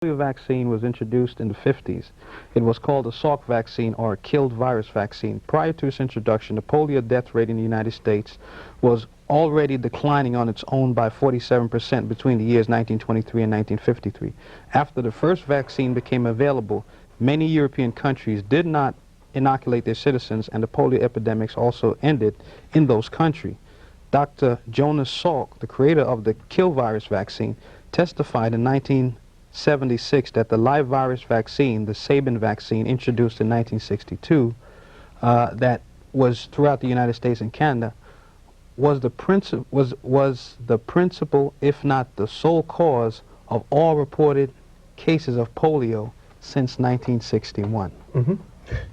polio vaccine was introduced in the 50s. It was called a Salk vaccine, or a killed virus vaccine. Prior to its introduction, the polio death rate in the United States was already declining on its own by 47% between the years 1923 and 1953. After the first vaccine became available, many European countries did not inoculate their citizens, and the polio epidemics also ended in those countries. Dr. Jonas Salk, the creator of the kill virus vaccine, testified in 1976 that the live virus vaccine, the Sabin vaccine, introduced in 1962, that was throughout the United States and Canada, was the principal, if not the sole cause of all reported cases of polio since 1961. Mm-hmm.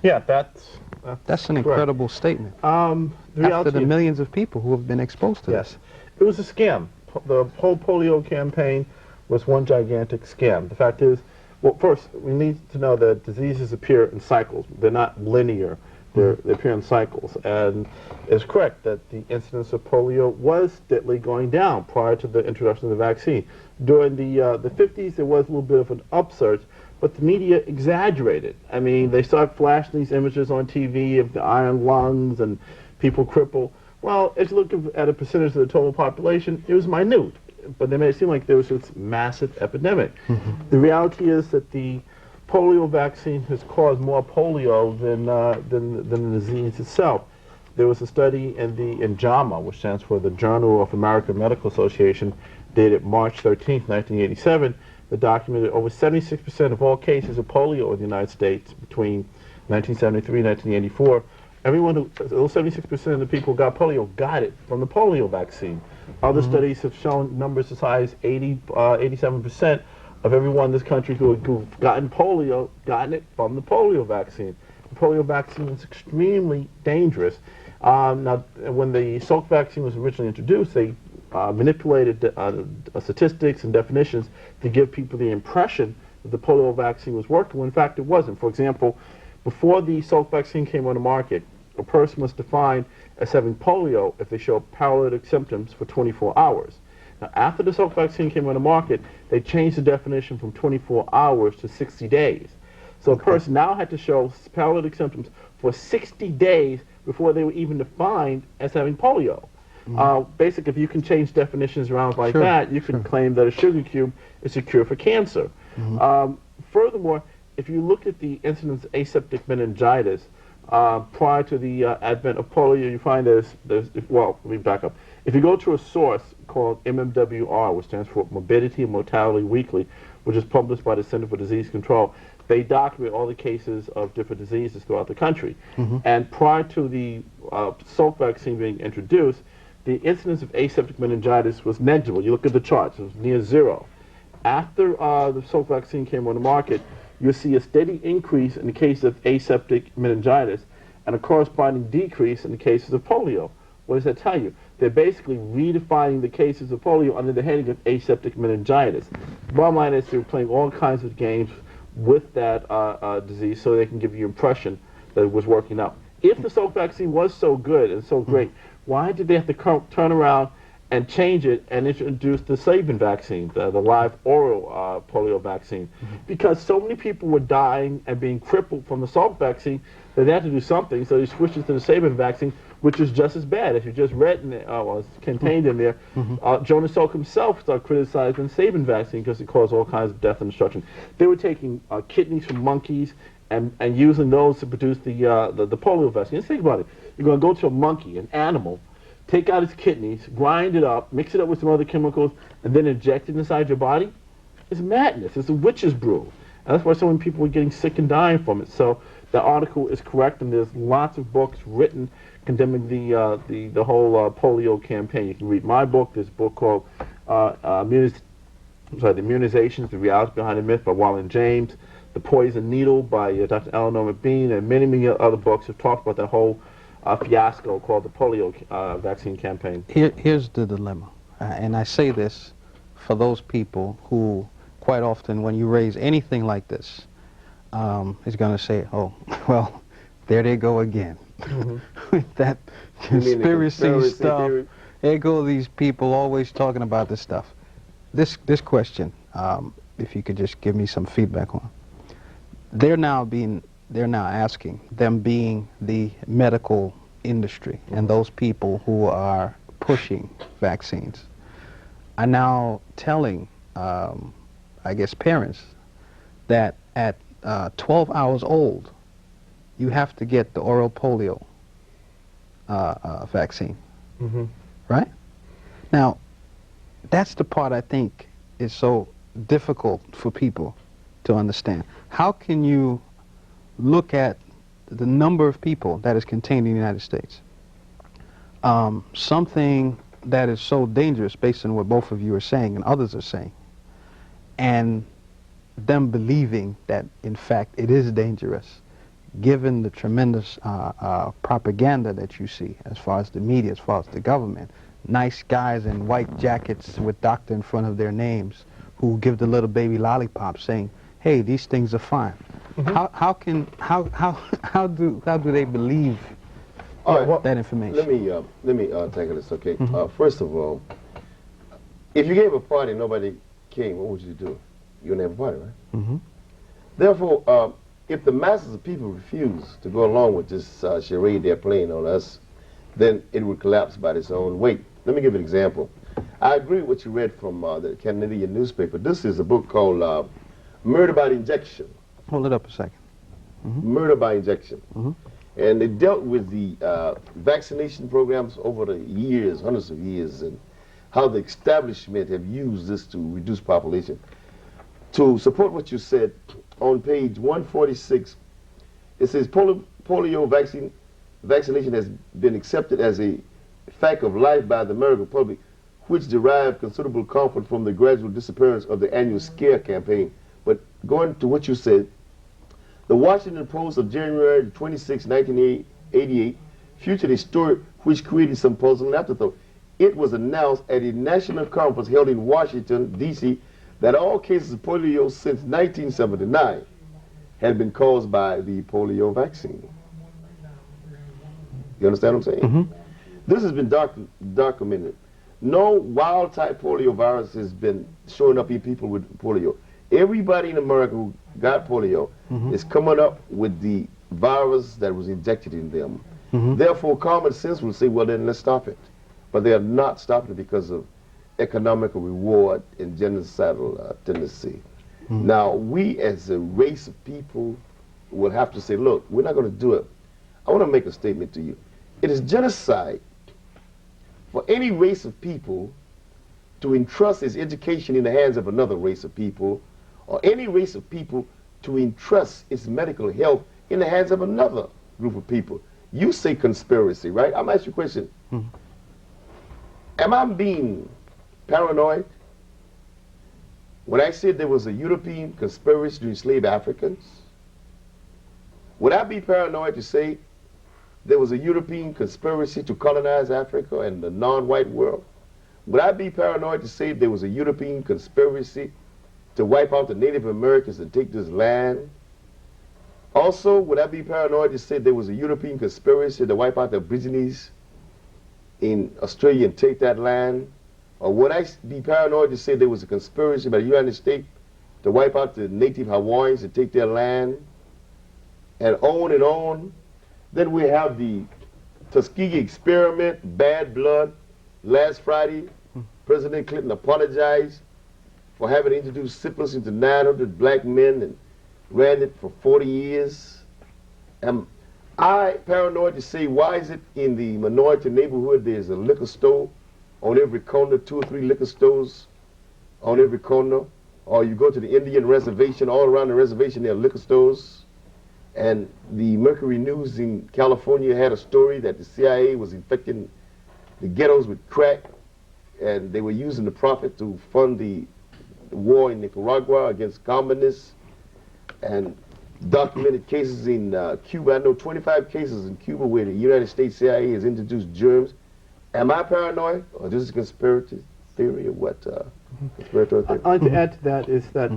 Yeah, that's an incredible statement. After the millions of people who have been exposed to this. It was a scam. The whole polio campaign was one gigantic scam. The fact is, well, first, we need to know that diseases appear in cycles. They're not linear. They appear in cycles. And it's correct that the incidence of polio was steadily going down prior to the introduction of the vaccine. During the 50s, there was a little bit of an upsurge, but the media exaggerated. I mean, they started flashing these images on TV of the iron lungs and people crippled. Well, if you look at a percentage of the total population, it was minute, but they made it seem like there was this massive epidemic. The reality is that the polio vaccine has caused more polio than the disease itself. There was a study in JAMA, which stands for the Journal of American Medical Association, dated March 13, 1987, that documented over 76% of all cases of polio in the United States between 1973 and 1984. Those 76% of the people who got polio got it from the polio vaccine. Other studies have shown numbers as high as 87% of everyone in this country who've gotten polio, gotten it from the polio vaccine. The polio vaccine is extremely dangerous. Now, when the Salk vaccine was originally introduced, they manipulated statistics and definitions to give people the impression that the polio vaccine was working, when in fact it wasn't. For example, before the Salk vaccine came on the market, a person was defined as having polio if they show paralytic symptoms for 24 hours. Now, after the Salk vaccine came on the market, they changed the definition from 24 hours to 60 days. So a person now had to show paralytic symptoms for 60 days before they were even defined as having polio. Basically, if you can change definitions around like that, you can claim that a sugar cube is a cure for cancer. Furthermore, if you look at the incidence of aseptic meningitis prior to the advent of polio, you find well, let me back up. If you go to a source called MMWR, which stands for Morbidity and Mortality Weekly, which is published by the Center for Disease Control, they document all the cases of different diseases throughout the country. And prior to the Salk vaccine being introduced, the incidence of aseptic meningitis was negligible. You look at the charts, it was near zero. After the Salk vaccine came on the market, you'll see a steady increase in the case of aseptic meningitis and a corresponding decrease in the cases of polio. What does that tell you? They're basically redefining the cases of polio under the heading of aseptic meningitis. Bottom line is they're playing all kinds of games with that disease so they can give you the impression that it was working out. If the Salk vaccine was so good and so great, why did they have to turn around and change it and introduce the Sabin vaccine, the live oral polio vaccine? Because so many people were dying and being crippled from the Salk vaccine that they had to do something, so they switched it to the Sabin vaccine, which is just as bad. If you just read in it, well, it's contained in there, Jonas Salk himself started criticizing the Sabin vaccine because it caused all kinds of death and destruction. They were taking kidneys from monkeys and using those to produce the polio vaccine. Just think about it. You're going to go to a monkey, an animal, take out its kidneys, grind it up, mix it up with some other chemicals, and then inject it inside your body? It's madness. It's a witch's brew. And that's why so many people are getting sick and dying from it. So the article is correct, and there's lots of books written condemning the whole polio campaign. You can read my book. There's a book called The Immunizations, The Reality Behind the Myth by Warren James, The Poison Needle by Dr. Eleanor McBean, and many, many other books have talked about that whole fiasco called the polio vaccine campaign. Here's the dilemma, and I say this for those people who quite often when you raise anything like this is going to say, oh, well, there they go again. With that conspiracy stuff. There go these people always talking about this stuff. This question, if you could just give me some feedback on. They're now asking, them being the medical industry and those people who are pushing vaccines, are now telling, I guess, parents that at 12 hours old, you have to get the oral polio vaccine, right? Now, that's the part I think is so difficult for people to understand. How can you look at the number of people that is contained in the United States, something that is so dangerous based on what both of you are saying and others are saying, and them believing that in fact it is dangerous, given the tremendous propaganda that you see as far as the media, as far as the government, nice guys in white jackets with doctor in front of their names who give the little baby lollipop saying, hey, these things are fine. How do they believe that information? Let me tackle this, okay? First of all, if you gave a party and nobody came, what would you do? You wouldn't have a party, right? Therefore, if the masses of people refuse to go along with this charade they're playing on us, then it would collapse by its own weight. Let me give you an example. I agree with what you read from the Canadian newspaper. This is a book called Murder by Injection. Hold it up a second. Murder by Injection. And it dealt with the vaccination programs over the years, hundreds of years, and how the establishment have used this to reduce population. To support what you said, on page 146, it says polio vaccination has been accepted as a fact of life by the American public, which derived considerable comfort from the gradual disappearance of the annual scare campaign. But going to what you said, the Washington Post of January 26, 1988, featured a story which created some puzzle and afterthought. It was announced at a national conference held in Washington, D.C., that all cases of polio since 1979 had been caused by the polio vaccine. You understand what I'm saying? This has been documented. No wild-type polio virus has been showing up in people with polio. Everybody in America who got polio is coming up with the virus that was injected in them. Therefore, common sense will say, well, then let's stop it. But they are not stopping it because of economic reward and genocidal tendency. Now, we as a race of people will have to say, look, we're not going to do it. I want to make a statement to you. It is genocide for any race of people to entrust its education in the hands of another race of people, or any race of people to entrust its medical health in the hands of another group of people. You say conspiracy, right? I'm asking you a question. Am I being paranoid when I said there was a European conspiracy to enslave Africans? Would I be paranoid to say there was a European conspiracy to colonize Africa and the non-white world? Would I be paranoid to say there was a European conspiracy to wipe out the Native Americans and take this land? Also, would I be paranoid to say there was a European conspiracy to wipe out the Aborigines in Australia and take that land? Or would I be paranoid to say there was a conspiracy by the United States to wipe out the native Hawaiians and take their land? And on and on. Then we have the Tuskegee experiment, bad blood. Last Friday, President Clinton apologized for having introduced syphilis into 900 black men and ran it for 40 years. Am I paranoid to say, why is it in the minority neighborhood there's a liquor store on every corner, 2 or 3 liquor stores on every corner? Or you go to the Indian reservation, all around the reservation there are liquor stores. And the Mercury News in California had a story that the CIA was infecting the ghettos with crack, and they were using the profit to fund the war in Nicaragua against communists, and documented cases in Cuba. I know 25 cases in Cuba where the United States CIA has introduced germs. Am I paranoid, or this is a conspiracy theory, or what? Conspiratorial theory? I'd like to add to that is that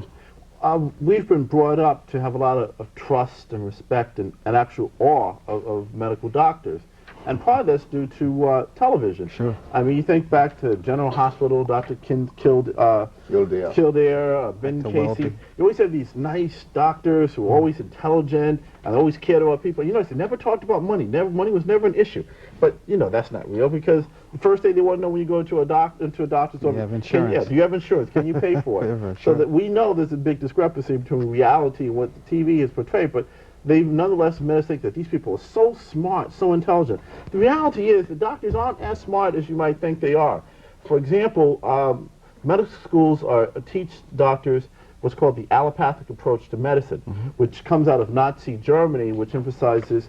we've been brought up to have a lot of trust and respect and actual awe of medical doctors. And part of that's due to television. Sure. I mean, you think back to General Hospital, Dr. Kildare, Ben Dr. Casey. Welby. You always have these nice doctors who are always intelligent and always cared about people. You know, they never talked about money. Money was never an issue. But, you know, that's not real, because the first thing they want to know when you go into a doctor's office, Do you have insurance? do you have insurance? Can you pay for it? So that we know there's a big discrepancy between reality and what the TV is portrayed, but they nonetheless made us think that these people are so smart, so intelligent. The reality is the doctors aren't as smart as you might think they are. For example, medical schools teach doctors what's called the allopathic approach to medicine, which comes out of Nazi Germany, which emphasizes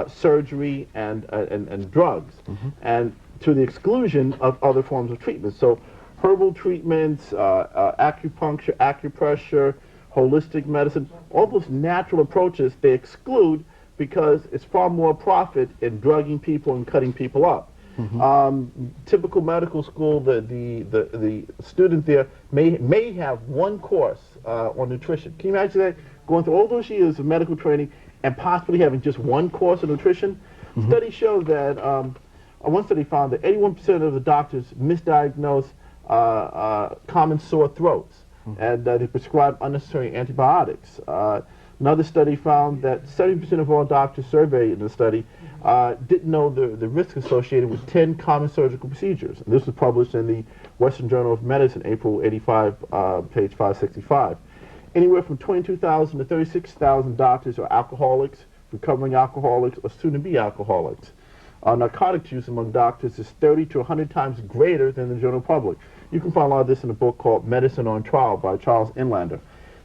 surgery and drugs, and to the exclusion of other forms of treatment. So herbal treatments, acupuncture, acupressure, holistic medicine, all those natural approaches they exclude because it's far more profit in drugging people and cutting people up. Typical medical school, the student there may have one course on nutrition. Can you imagine that? Going through all those years of medical training and possibly having just one course on nutrition? Studies show that, one study found that 81% of the doctors misdiagnose common sore throats, and they prescribe unnecessary antibiotics. Another study found that 70% of all doctors surveyed in the study didn't know the risk associated with 10 common surgical procedures. And this was published in the Western Journal of Medicine, April 85, page 565. Anywhere from 22,000 to 36,000 doctors are alcoholics, recovering alcoholics, or soon-to-be alcoholics. Narcotics use among doctors is 30 to 100 times greater than the general public. You can find a lot of this in a book called Medicine on Trial by Charles Inlander.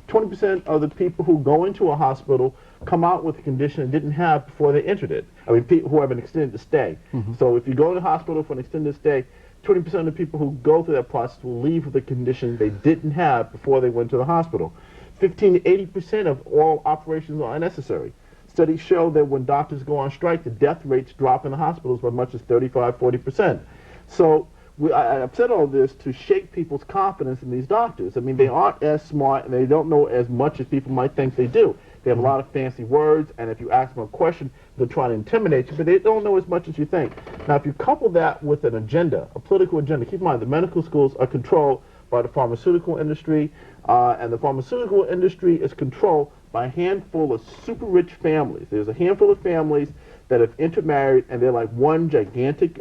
20% of the people who go into a hospital come out with a condition they didn't have before they entered it. I mean, people who have an extended stay. So if you go to the hospital for an extended stay, 20% of the people who go through that process will leave with a condition they didn't have before they went to the hospital. 15 to 80% of all operations are unnecessary. Studies show that when doctors go on strike, the death rates drop in the hospitals by much as 35–40%. So I've said all this to shake people's confidence in these doctors. I mean, they aren't as smart and they don't know as much as people might think they do. They have a lot of fancy words, and if you ask them a question, they're trying to intimidate you, but they don't know as much as you think. Now, if you couple that with an agenda, a political agenda, keep in mind the medical schools are controlled by the pharmaceutical industry, and the pharmaceutical industry is controlled by a handful of super rich families. There's a handful of families that have intermarried, and they're like one gigantic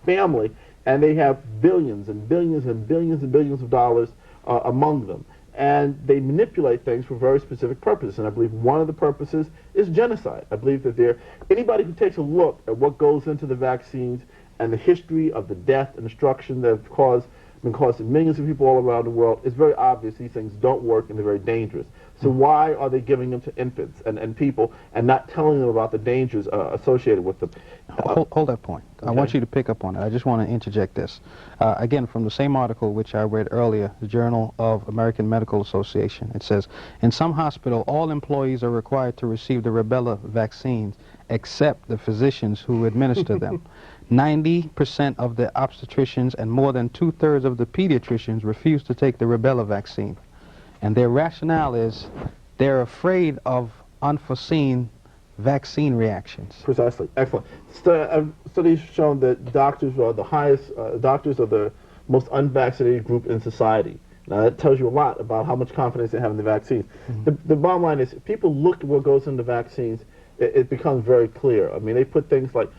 family, and they have billions and billions and billions and billions of dollars among them. And they manipulate things for very specific purposes, and I believe one of the purposes is genocide. I believe that anybody who takes a look at what goes into the vaccines and the history of the death and destruction that have been caused to millions of people all around the world, it's very obvious these things don't work and they're very dangerous. So why are they giving them to infants and people and not telling them about the dangers associated with them? Hold that point. Okay. I want you to pick up on it. I just want to interject this. Again, from the same article which I read earlier, the Journal of American Medical Association, it says, in some hospital, all employees are required to receive the rubella vaccines except the physicians who administer them. 90% of the obstetricians and more than 2/3 of the pediatricians refuse to take the rubella vaccine. And their rationale is they're afraid of unforeseen vaccine reactions. Precisely. Excellent. Studies shown that doctors are the most unvaccinated group in society. Now that tells you a lot about how much confidence they have in the vaccines. The bottom line is, if people look at what goes into vaccines, it becomes very clear. I mean, they put things like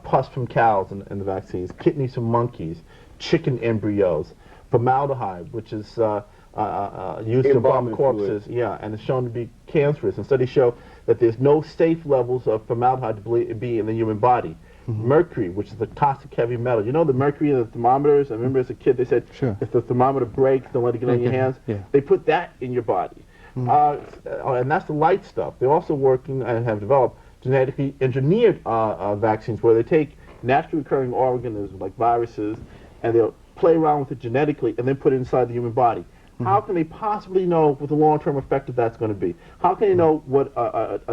pus from cows in the vaccines, kidneys from monkeys, chicken embryos, formaldehyde, which is used to embalm corpses, and it's shown to be cancerous. And studies show that there's no safe levels of formaldehyde to be in the human body. Mercury, which is a toxic heavy metal. You know the mercury in the thermometers? I remember as a kid they said, if the thermometer breaks, don't let it get on your hands. They put that in your body. And that's the light stuff. They're also working and have developed genetically engineered vaccines where they take naturally occurring organisms like viruses and they'll play around with it genetically and then put it inside the human body. How can they possibly know what the long-term effect of that's going to be? How can they know what,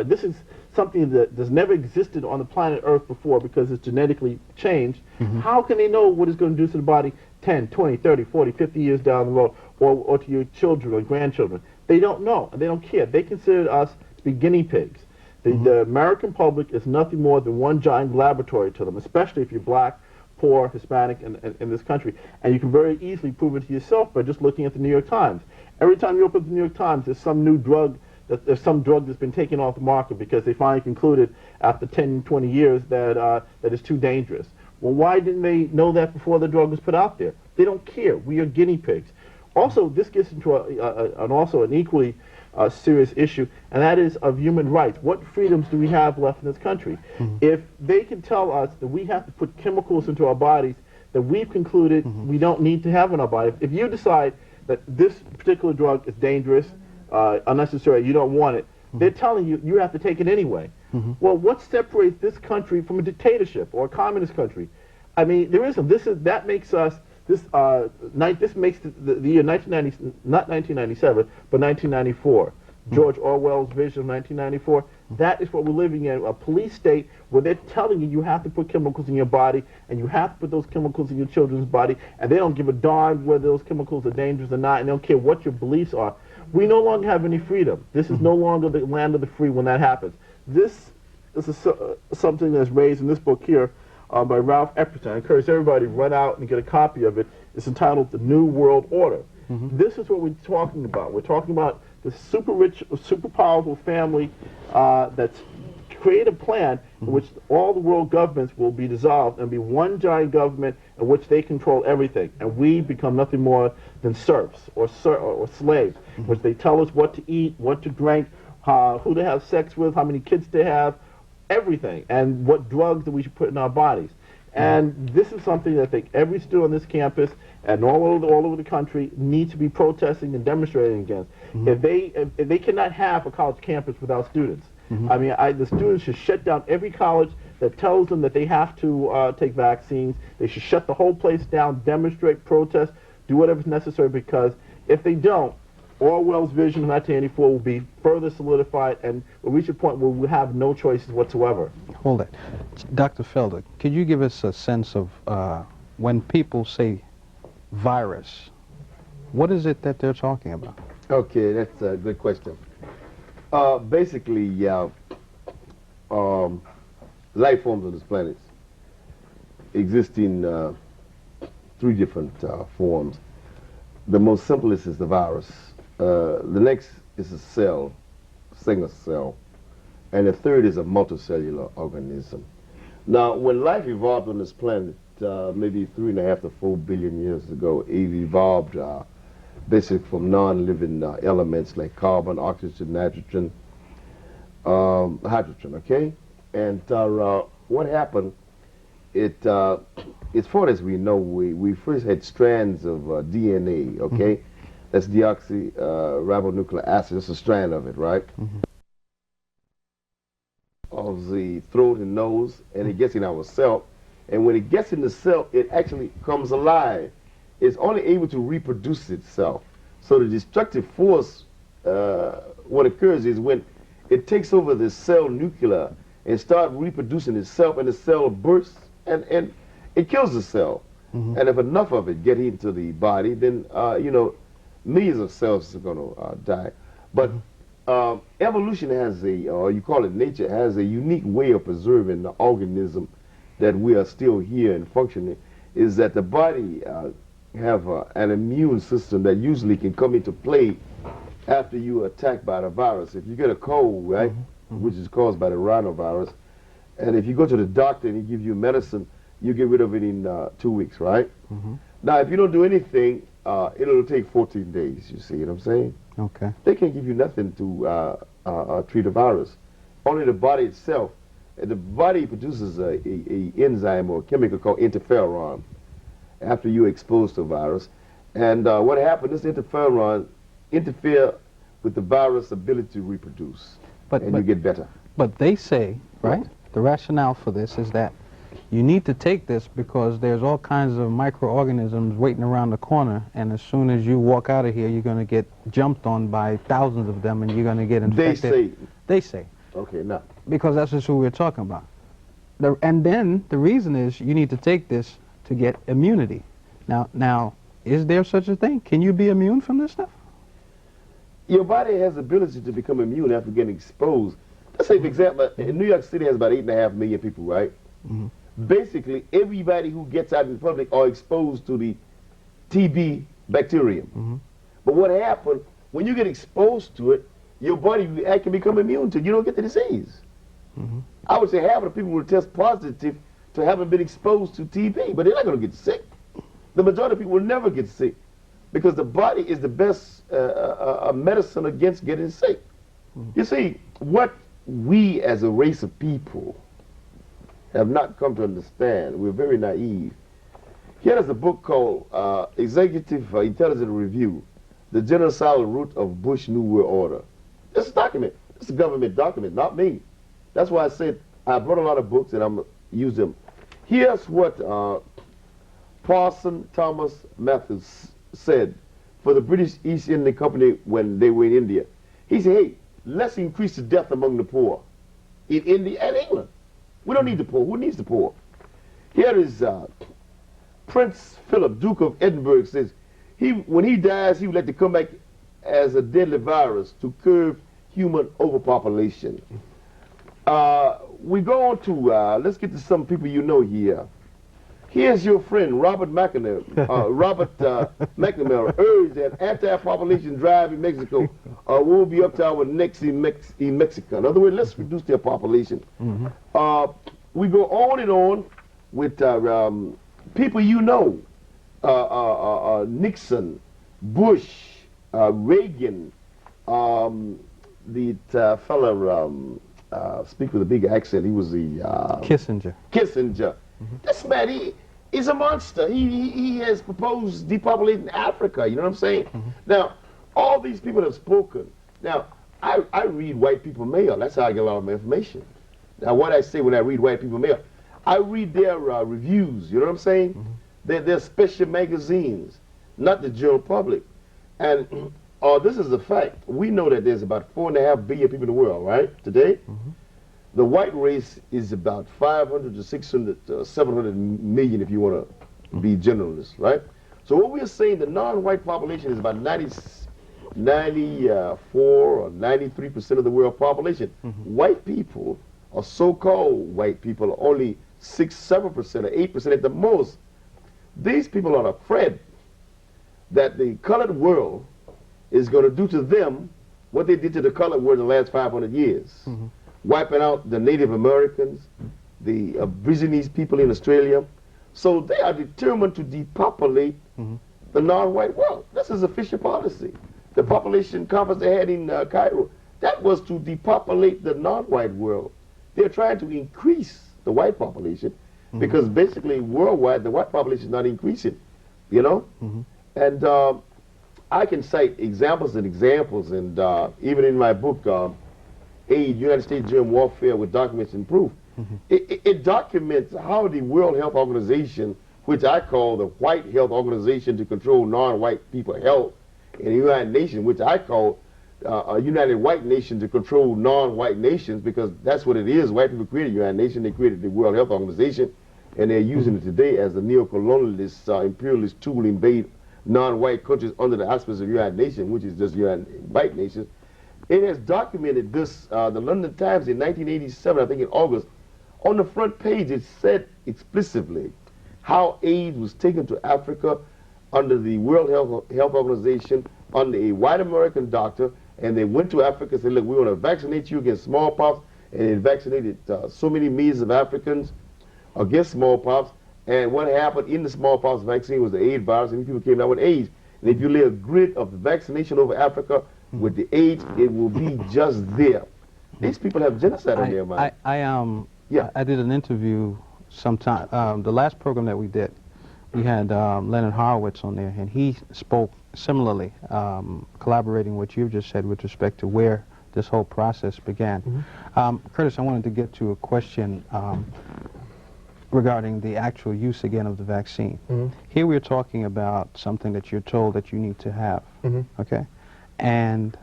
this is something that has never existed on the planet Earth before because it's genetically changed. How can they know what it's going to do to the body 10, 20, 30, 40, 50 years down the road, or to your children or grandchildren? They don't know, and they don't care. They consider us to be guinea pigs. The American public is nothing more than one giant laboratory to them, especially if you're black, poor, Hispanic in this country. And you can very easily prove it to yourself by just looking at the New York Times. Every time you open the New York Times, there's some new drug, there's some drug that's been taken off the market because they finally concluded after 10, 20 years that it's too dangerous. Well, why didn't they know that before the drug was put out there? They don't care. We are guinea pigs. Also, this gets into an equally serious issue, and that is of human rights. What freedoms do we have left in this country? If they can tell us that we have to put chemicals into our bodies that we've concluded we don't need to have in our body, if you decide that this particular drug is dangerous, unnecessary, you don't want it, they're telling you you have to take it anyway. Well, what separates this country from a dictatorship or a communist country? I mean, there isn't. That makes us. This makes the year 1990, not 1997, but 1994. George Orwell's vision of 1994. That is what we're living in, a police state where they're telling you you have to put chemicals in your body, and you have to put those chemicals in your children's body, and they don't give a darn whether those chemicals are dangerous or not, and they don't care what your beliefs are. We no longer have any freedom. This is no longer the land of the free when that happens. This is something that's raised in this book here by Ralph Epperson. I encourage everybody to run out and get a copy of it. It's entitled The New World Order. This is what we're talking about. We're talking about the super rich, super powerful family that's created a plan in which all the world governments will be dissolved and be one giant government in which they control everything. And we become nothing more than serfs or slaves, which they tell us what to eat, what to drink, who to have sex with, how many kids to have, everything, and what drugs that we should put in our bodies. And this is something that I think every student on this campus and all over the country needs to be protesting and demonstrating against. If they cannot have a college campus without students. I mean, the students should shut down every college that tells them that they have to take vaccines. They should shut the whole place down, demonstrate, protest, do whatever's necessary, because if they don't, Orwell's vision of 1984 will be further solidified, and we'll reach a point where we'll have no choices whatsoever. Hold it. Dr. Felder, could you give us a sense of when people say virus, what is it that they're talking about? Okay, that's a good question. Basically, life forms on this planet exist in 3 different forms. The most simplest is the virus. The next is a cell, single cell, and the third is a multicellular organism. Now, when life evolved on this planet, maybe 3.5 to 4 billion years ago, it evolved basically from non-living elements like carbon, oxygen, nitrogen, hydrogen, okay? And what happened, as far as we know, we first had strands of DNA, okay? That's deoxyribonucleic acid. That's a strand of it, right? Of the throat and nose, and it gets in our cell. And when it gets in the cell, it actually comes alive. It's only able to reproduce itself. So the destructive force, what occurs is when it takes over the cell nucleus and starts reproducing itself, and the cell bursts, and it kills the cell. And if enough of it get into the body, then, you know, millions of cells are going to die. But evolution has or you call it nature, has a unique way of preserving the organism that we are still here and functioning, is that the body have an immune system that usually can come into play after you are attacked by the virus. If you get a cold, right, which is caused by the rhinovirus, and if you go to the doctor and he gives you medicine, you get rid of it in 2 weeks, right? Now, if you don't do anything, it'll take 14 days, you see what I'm saying? Okay. They can't give you nothing to treat a virus. Only the body itself. And the body produces a enzyme or a chemical called interferon after you're exposed to a virus. And what happens, this interferon interfere with the virus' ability to reproduce, and you get better. But they say, right, the rationale for this is that you need to take this because there's all kinds of microorganisms waiting around the corner, and as soon as you walk out of here, you're going to get jumped on by thousands of them, and you're going to get infected. They say. They say. Okay, now. Because that's just who we're talking about. And then the reason is you need to take this to get immunity. Now, is there such a thing? Can you be immune from this stuff? Your body has the ability to become immune after getting exposed. let's say, for example, New York City has about 8.5 million people, right? Basically, everybody who gets out in the public are exposed to the TB bacterium. But what happens, when you get exposed to it, your body can become immune to it. You don't get the disease. I would say half of the people will test positive to having been exposed to TB, but they're not going to get sick. The majority of people will never get sick because the body is the best medicine against getting sick. You see, what we as a race of people have not come to understand, we're very naive. Here is a book called Executive Intelligence Review, The Genocidal Root of Bush New World Order. It's a document. It's a government document, not me. That's why I said I brought a lot of books and I'm going to use them. Here's what Parson Thomas Matthews said for the British East India Company when they were in India. He said, hey, let's increase the death among the poor in India and England. We don't need the poor. Who needs the poor? Here is Prince Philip, Duke of Edinburgh, says when he dies, he would like to come back as a deadly virus to curb human overpopulation. We go on to, let's get to some people you know here. Here's your friend, Robert McNamara, McNamara urged that anti-population drive in Mexico will be up to our necks in Mexico. In other words, let's reduce their population. We go on and on with people you know, Nixon, Bush, Reagan, the fellow, speak with a big accent, he was the... Kissinger. Kissinger. This man, he's a monster. He has proposed depopulating Africa, you know what I'm saying? Now, all these people have spoken. Now, I read white people mail. That's how I get a lot of my information. Now, what I say when I read white people mail, I read their reviews, you know what I'm saying? They're special magazines, not the general public. And this is a fact. We know that there's about 4.5 billion people in the world, right, today? The white race is about 500 to 600, 700 million if you want to be generalist, right? So what we're saying, the non-white population is about 94 or 93% of the world population. White people, or so-called white people, are only 6, 7% or 8% at the most. These people are afraid that the colored world is going to do to them what they did to the colored world in the last 500 years. Wiping out the Native Americans, the Aborigines people in Australia. So they are determined to depopulate the non-white world. This is official policy. The population conference they had in Cairo, that was to depopulate the non-white world. They're trying to increase the white population because basically worldwide the white population is not increasing, you know? And I can cite examples and examples, and even in my book, Aid, United States Germ Warfare with Documents and Proof, it documents how the World Health Organization, which I call the White Health Organization to Control Non-White People Health, and the United Nations, which I call a United White Nation to control non-white nations, because that's what it is. White people created the United Nations, they created the World Health Organization, and they're using it today as a neo-colonialist, imperialist tool to invade non-white countries under the auspices of the United Nations, which is just United White Nations. It has documented this, the London Times in 1987, I think in August, on the front page it said explicitly how AIDS was taken to Africa under the World Health Organization, under a white American doctor, and they went to Africa and said, look, we want to vaccinate you against smallpox, and they vaccinated so many millions of Africans against smallpox, and what happened in the smallpox vaccine was the AIDS virus, and people came down with AIDS. And if you lay a grid of the vaccination over Africa with the AIDS, it will be just there. These people have genocide in their mind. I did an interview sometime, the last program that we did, we had Leonard Horowitz on there, and he spoke similarly, collaborating what you've just said with respect to where this whole process began. Curtis, I wanted to get to a question regarding the actual use again of the vaccine. Here we're talking about something that you're told that you need to have, okay? And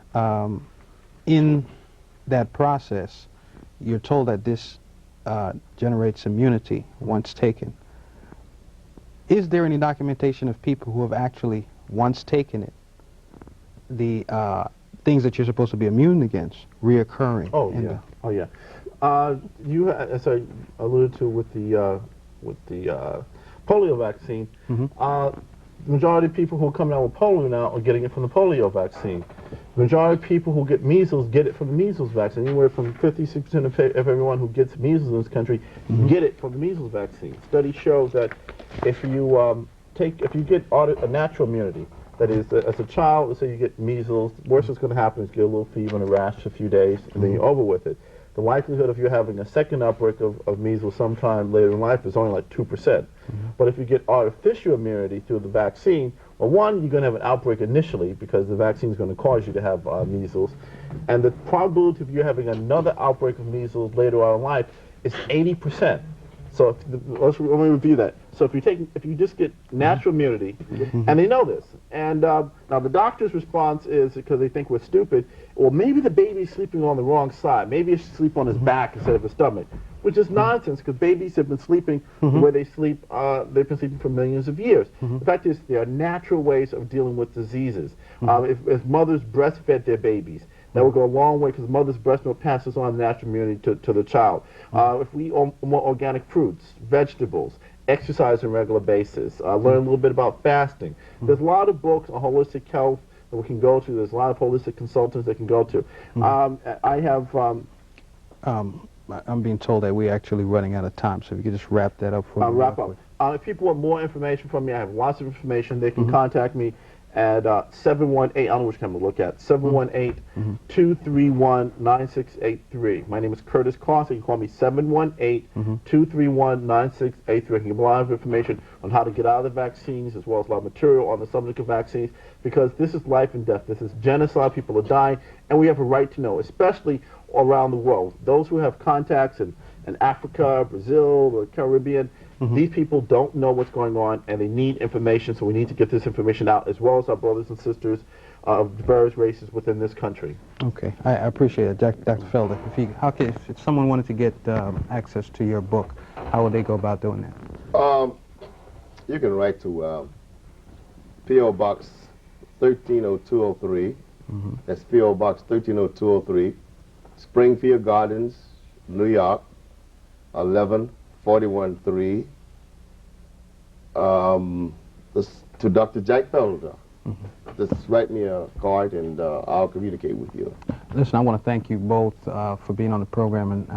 in that process, you're told that this generates immunity once taken. Is there any documentation of people who have actually, once taken it, the things that you're supposed to be immune against reoccurring? Oh, yeah. Oh yeah, as I alluded to with the polio vaccine, the majority of people who are coming out with polio now are getting it from the polio vaccine. The majority of people who get measles get it from the measles vaccine. Anywhere from 56% of everyone who gets measles in this country get it from the measles vaccine. Studies show that if you get a natural immunity, that is, as a child, let's say you get measles, the worst that's going to happen is get a little fever and a rash for a few days, and then you're over with it. The likelihood of you having a second outbreak of measles sometime later in life is only like 2%. But if you get artificial immunity through the vaccine, well, one, you're going to have an outbreak initially because the vaccine is going to cause you to have measles. And the probability of you having another outbreak of measles later on in life is 80%. So let me review that. So if you just get natural immunity, and they know this, and now the doctor's response is, because they think we're stupid, well, maybe the baby's sleeping on the wrong side. Maybe he should sleep on his back instead of his stomach, which is nonsense, because babies have been sleeping the way they sleep. They've been sleeping for millions of years. The fact is, there are natural ways of dealing with diseases. If mothers breastfed their babies, that will go a long way, because mother's breast milk passes on natural immunity to the child. If we eat more organic fruits, vegetables, exercise on a regular basis, learn a little bit about fasting. There's a lot of books on holistic health that we can go to. There's a lot of holistic consultants that can go to. I have... I'm being told that we're actually running out of time, so if you could just wrap that up for me. Wrap up. If people want more information from me, I have lots of information. They can contact me at 718, I don't know which camera to look at, 718-231-9683. My name is Curtis Clausen. You can call me 718-231-9683. I can give a lot of information on how to get out of the vaccines, as well as a lot of material on the subject of vaccines, because this is life and death. This is genocide. People are dying, and we have a right to know, especially around the world. Those who have contacts in Africa, Brazil, the Caribbean, these people don't know what's going on, and they need information, so we need to get this information out, as well as our brothers and sisters of various races within this country. Okay, I appreciate it. Dr. Felder, if someone wanted to get access to your book, how would they go about doing that? You can write to P.O. Box 130203. That's P.O. Box 130203, Springfield Gardens, New York, 11413. To Dr. Jack Felder. Just write me a card and I'll communicate with you. Listen, I want to thank you both for being on the program, and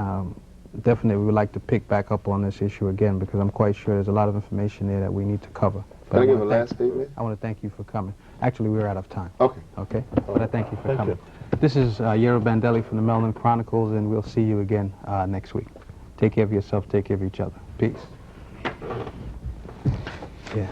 definitely we would like to pick back up on this issue again, because I'm quite sure there's a lot of information there that we need to cover. But Can I give a last statement? I want to thank you for coming. Actually, we're out of time. Okay. Okay? But I thank you for coming. This is Yero Bandele from the Melanin Chronicles, and we'll see you again next week. Take care of yourself, take care of each other. Peace. Yeah.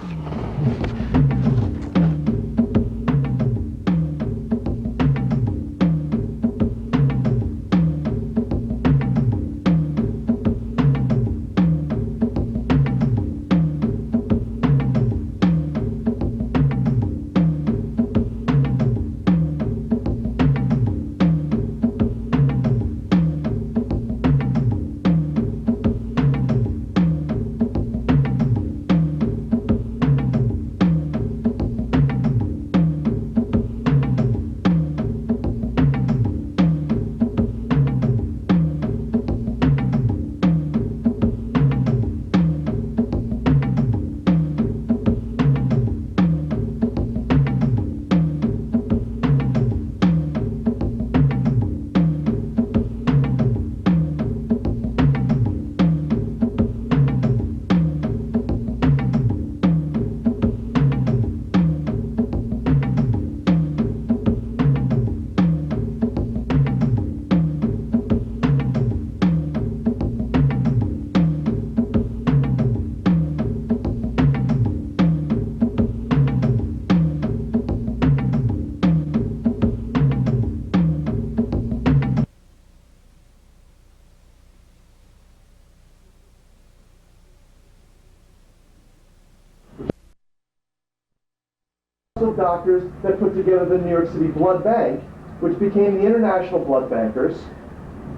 Doctors that put together the New York City Blood Bank, which became the International Blood Bankers,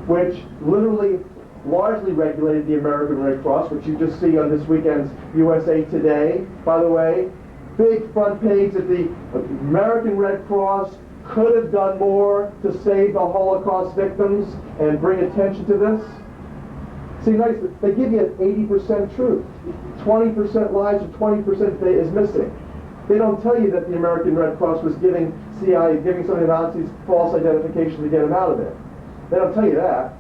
which literally largely regulated the American Red Cross, which you just see on this weekend's USA Today. By the way, big front page that the American Red Cross could have done more to save the Holocaust victims and bring attention to this? See, nice, they give you 80% truth. 20% lies or 20% is missing. They don't tell you that the American Red Cross was giving CIA, giving some of the Nazis false identification to get them out of it. They don't tell you that.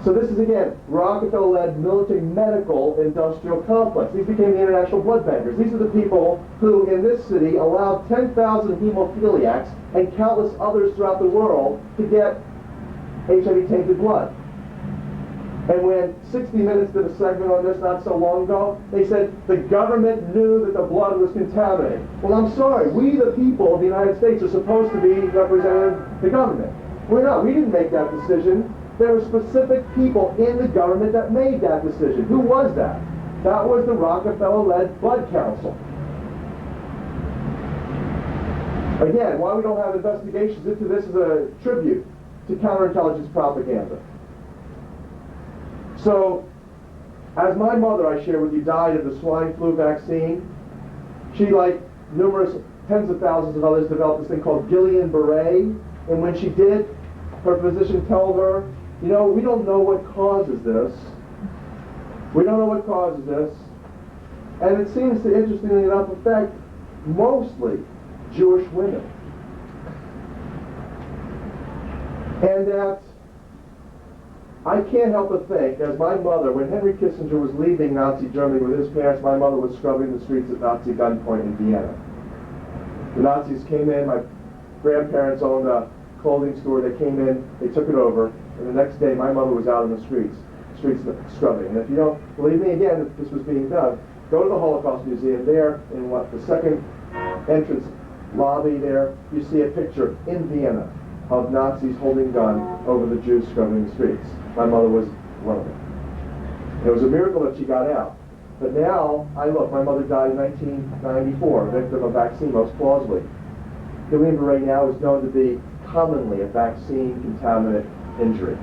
So this is, again, Rockefeller-led military medical industrial complex. These became the international blood bankers. These are the people who, in this city, allowed 10,000 hemophiliacs and countless others throughout the world to get HIV-tainted blood. And when 60 Minutes did a segment on this not so long ago, they said the government knew that the blood was contaminated. Well, I'm sorry. We, the people of the United States, are supposed to be representing the government. We're not. We didn't make that decision. There were specific people in the government that made that decision. Who was that? That was the Rockefeller-led Blood Council. Again, why we don't have investigations into this is a tribute to counterintelligence propaganda. So, as my mother, I share with you, died of the swine flu vaccine, she, like numerous tens of thousands of others, developed this thing called Guillain-Barré. And when she did, her physician told her, you know, we don't know what causes this. We don't know what causes this. And it seems to, interestingly enough, affect mostly Jewish women. And that I can't help but think, as my mother, when Henry Kissinger was leaving Nazi Germany with his parents, my mother was scrubbing the streets at Nazi gunpoint in Vienna. The Nazis came in, my grandparents owned a clothing store, they came in, they took it over, and the next day my mother was out in the streets scrubbing. And if you don't believe me, again, if this was being done, go to the Holocaust Museum there, in the second entrance lobby there, you see a picture in Vienna of Nazis holding gun over the Jews scrubbing the streets. My mother was one of them. It was a miracle that she got out. But now, my mother died in 1994, victim of vaccine, most plausibly. Guillain-Barré now is known to be commonly a vaccine contaminant injury.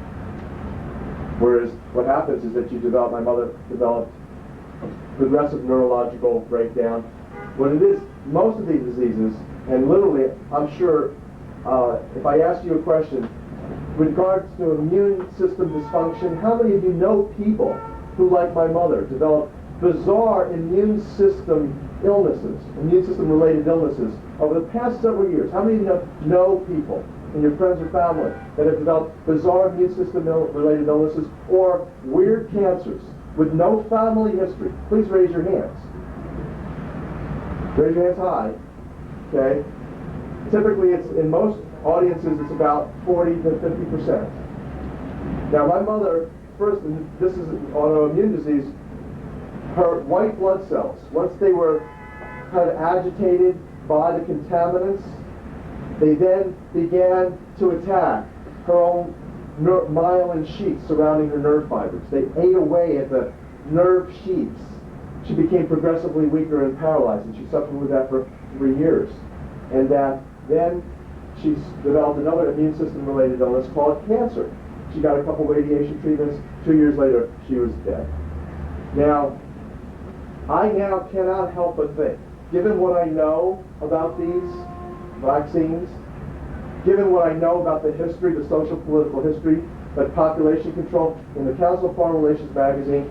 Whereas what happens is that my mother developed progressive neurological breakdown. What it is, most of these diseases, and literally, I'm sure, if I ask you a question, with regards to immune system dysfunction, how many of you know people who, like my mother, developed bizarre immune system illnesses, immune system related illnesses over the past several years? How many of you know people in your friends or family that have developed bizarre immune system related illnesses or weird cancers with no family history? Please raise your hands. Raise your hands high. Okay? Typically, it's in most audiences, it's about 40 to 50%. Now, my mother, first, and this is autoimmune disease, her white blood cells, once they were kind of agitated by the contaminants, they then began to attack her own myelin sheaths surrounding her nerve fibers. They ate away at the nerve sheaths. She became progressively weaker and paralyzed, and she suffered with that for 3 years. And then she developed another immune system related illness called cancer. She got a couple radiation treatments. 2 years later, she was dead. Now, I now cannot help but think, given what I know about these vaccines, given what I know about the history, the social political history, that population control, in the Council of Foreign Relations magazine,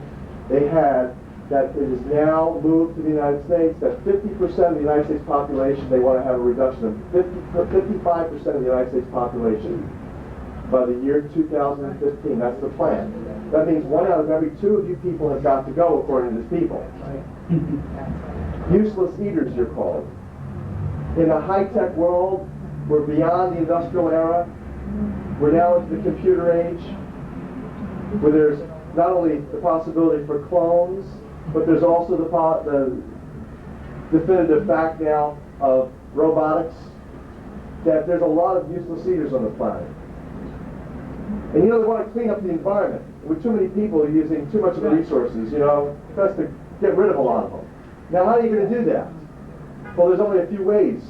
they had that it is now moved to the United States, that 50% of the United States population, they want to have a reduction of 55% of the United States population by the year 2015. That's the plan. That means 1 out of every 2 of you people have got to go, according to these people. Useless eaters, you're called. In a high-tech world, we're beyond the industrial era. We're now into the computer age, where there's not only the possibility for clones, but there's also the definitive fact now of robotics, that there's a lot of useless eaters on the planet. And they want to clean up the environment. With too many people using too much of the resources, it's best to get rid of a lot of them. Now, how are you going to do that? Well, there's only a few ways.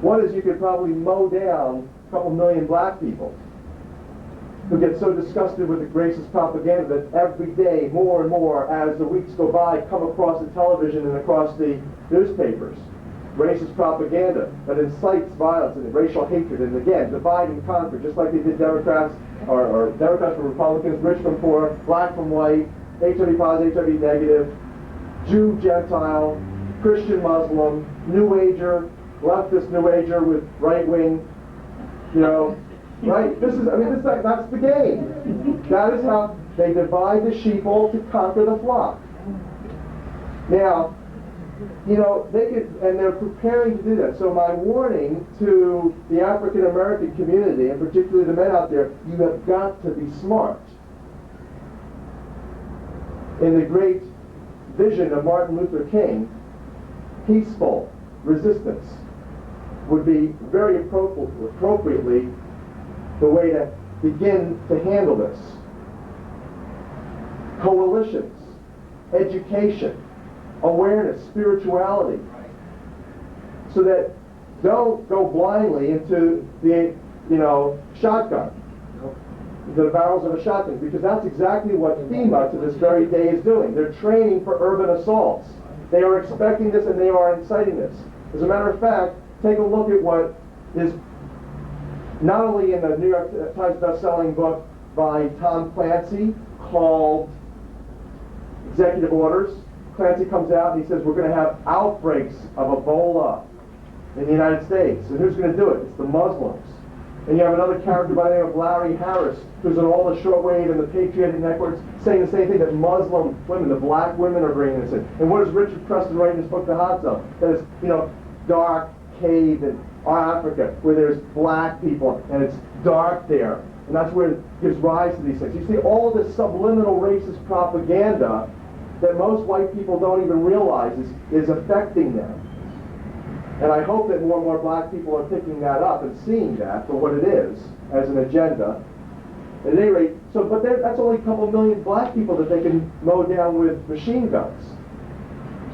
One is you could probably mow down a couple million black people who get so disgusted with the racist propaganda that every day, more and more, as the weeks go by, come across the television and across the newspapers. racist propaganda that incites violence and racial hatred, and again, divide and conquer, just like they did Democrats, or Democrats from Republicans, rich from poor, black from white, HIV positive, HIV negative, Jew, Gentile, Christian, Muslim, New Ager, leftist New Ager with right wing, you know, right? This is, I mean, that's the game. That is how they divide the sheeple to conquer the flock. Now, you know, they could, and they're preparing to do that. So my warning to the African American community, and particularly the men out there, you have got to be smart. In the great vision of Martin Luther King, peaceful resistance would be very appropriately the way to begin to handle this. Coalitions, education, awareness, spirituality, so that don't go blindly into the, you know, shotgun, the barrels of a shotgun, because that's exactly what FEMA to this very day is doing. They're training for urban assaults. They are expecting this and they are inciting this. As a matter of fact, take a look at what is not only in the New York Times best-selling book by Tom Clancy called Executive Orders. Clancy comes out and he says we're going to have outbreaks of Ebola in the United States. And who's going to do it? It's the Muslims. And you have another character by the name of Larry Harris, who's in all the shortwave and the patriotic networks, saying the same thing, that Muslim women, the black women, are bringing this in. And what does Richard Preston write in his book, The Hot Zone? That is, you know, dark cave in Africa, where there's black people, and it's dark there. And that's where it gives rise to these things. You see all this subliminal racist propaganda that most white people don't even realize is affecting them. And I hope that more and more black people are picking that up and seeing that for what it is, as an agenda. At any rate, so, but that's only a couple million black people that they can mow down with machine guns.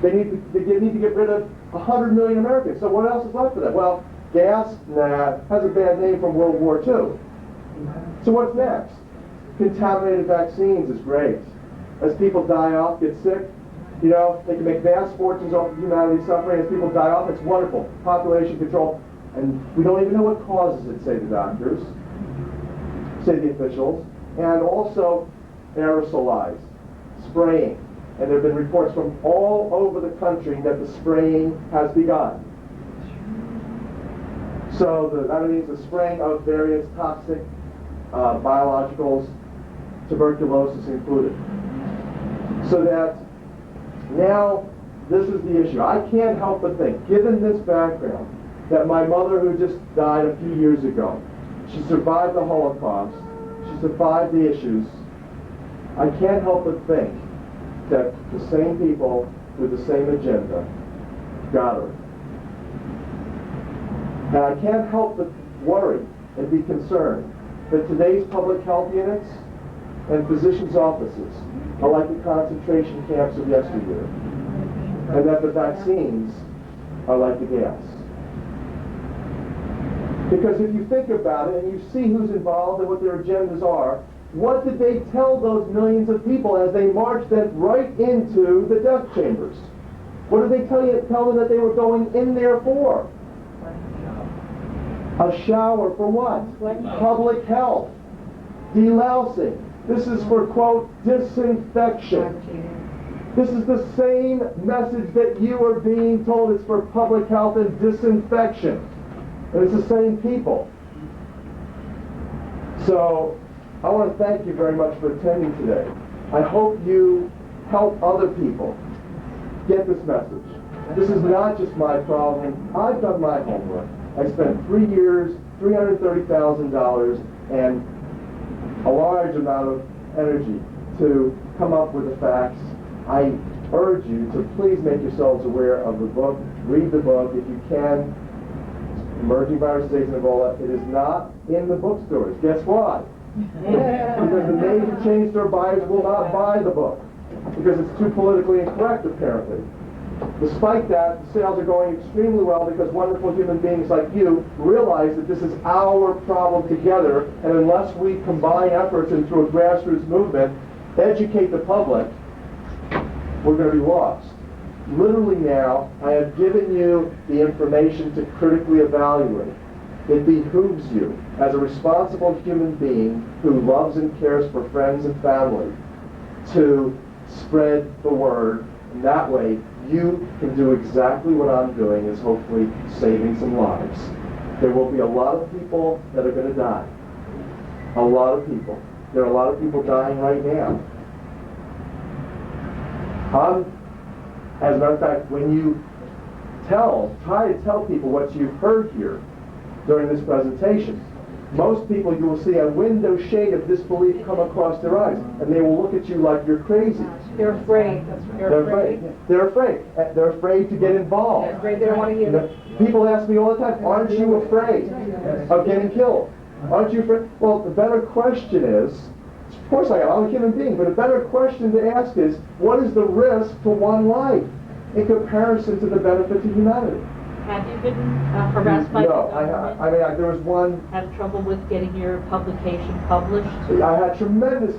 They need to get rid of 100 million Americans. So what else is left for them? Well, gas, nah, has a bad name from World War II. So what's next? Contaminated vaccines is great. As people die off, get sick, you know, they can make vast fortunes off of humanity suffering. As people die off, it's wonderful. Population control. And we don't even know what causes it, say the doctors, say the officials. And also aerosolized, spraying. And there have been reports from all over the country that the spraying has begun. So that means the spraying of various toxic biologicals, tuberculosis included. So that now this is the issue. I can't help but think, given this background, that my mother, who just died a few years ago, she survived the Holocaust, she survived the issues. I can't help but think that the same people with the same agenda got her. And I can't help but worry and be concerned that today's public health units and physicians' offices are like the concentration camps of yesteryear, and that the vaccines are like the gas. Because if you think about it and you see who's involved and what their agendas are, what did they tell those millions of people as they marched them right into the death chambers? What did they tell them that they were going in there for? A shower for what? Public health. Delousing. This is for, quote, disinfection. This is the same message that you are being told. It's for public health and disinfection. And it's the same people. So I want to thank you very much for attending today. I hope you help other people get this message. This is not just my problem. I've done my homework. I spent 3 years, $330,000, and a large amount of energy to come up with the facts. I urge you to please make yourselves aware of the book. Read the book if you can. Emerging Viruses, AIDS, and Ebola. It is not in the bookstores. Guess why? Because the major chain store buyers will not buy the book because it's too politically incorrect, apparently. Despite that, the sales are going extremely well because wonderful human beings like you realize that this is our problem together, and unless we combine efforts and through a grassroots movement educate the public, we're going to be lost. literally now, I have given you the information to critically evaluate. It behooves you, as a responsible human being who loves and cares for friends and family, to spread the word. And that way, you can do exactly what I'm doing, is hopefully saving some lives. There will be a lot of people that are going to die. A lot of people. There are a lot of people dying right now. As a matter of fact, when you try to tell people what you've heard here during this presentation, most people, you will see a window shade of disbelief come across their eyes, and they will look at you like you're crazy. They're afraid. They're afraid. They're afraid. They're afraid to get involved. They're afraid they don't want to hear it. People ask me all the time, aren't you afraid of getting killed? Aren't you afraid? Well, the better question is, of course I am, I'm a human being, but a better question to ask is, what is the risk to one life in comparison to the benefit to humanity? Have you been harassed by the No, government? there was one. Had trouble with getting your publication published? I had tremendous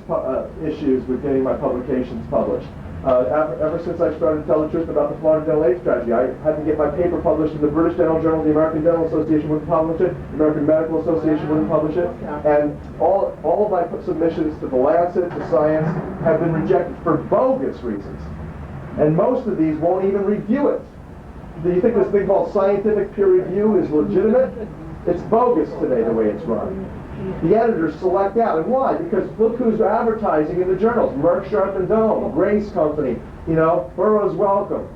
issues with getting my publications published. Ever since I started to tell the truth about the Florida dental AIDS tragedy, I had to get my paper published in the British Dental Journal. The American Dental Association wouldn't publish it. The American Medical Association wouldn't publish it. And all of my submissions to the Lancet, to Science, have been rejected for bogus reasons. And most of these won't even review it. Do you think this thing called scientific peer review is legitimate? It's bogus today, the way it's run. The editors select out. And why? Because look who's advertising in the journals. Merck, Sharp & Dome, Grace Company, Burroughs Wellcome.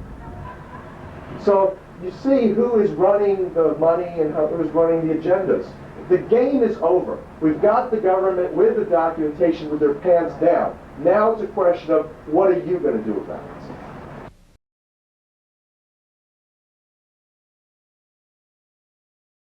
So you see who is running the money and who is running the agendas. The game is over. We've got the government with the documentation with their pants down. Now it's a question of, what are you going to do about it?